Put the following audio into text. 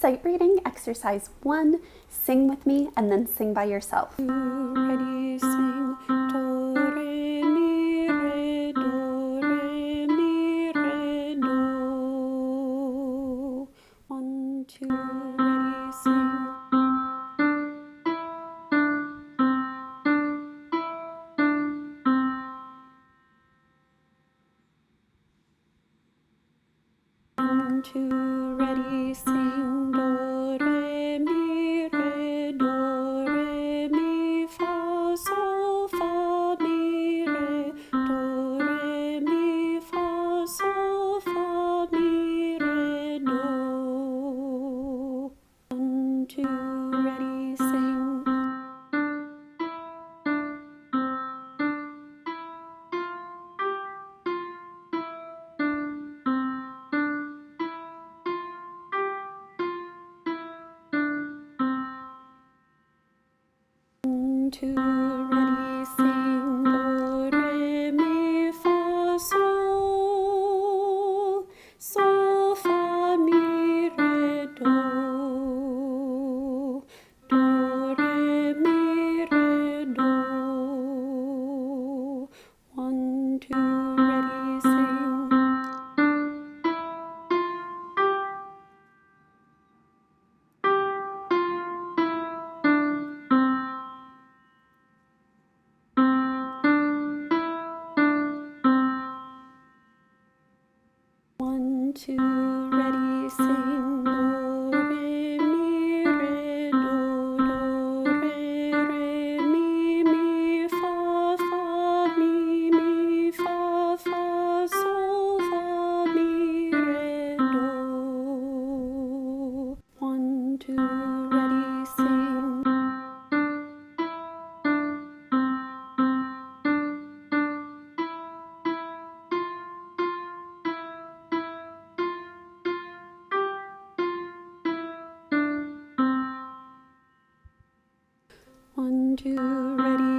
Sight reading exercise 1. Sing with me and then sing by yourself. Ready, sing. Do, re, mi, re, do, re, mi, re, do. 1, 2, ready, sing. One, two, ready, sing. Do, re, mi, re, do, re, mi, fa, sol, fa, mi, re, do, re, mi, fa, sol, fa, mi, re, do. 1, 2, ready, sing. Two, ready, sing. Do, re, mi, fa, sol, sol, fa, mi, re, do, do, re, mi, re, do. 1, 2, ready, sing. One, two, ready, sing. Do, re, mi, re, do, re, mi, fa, fa, sol, fa, mi, re, do. 1, 2, ready, sing. One, two, ready.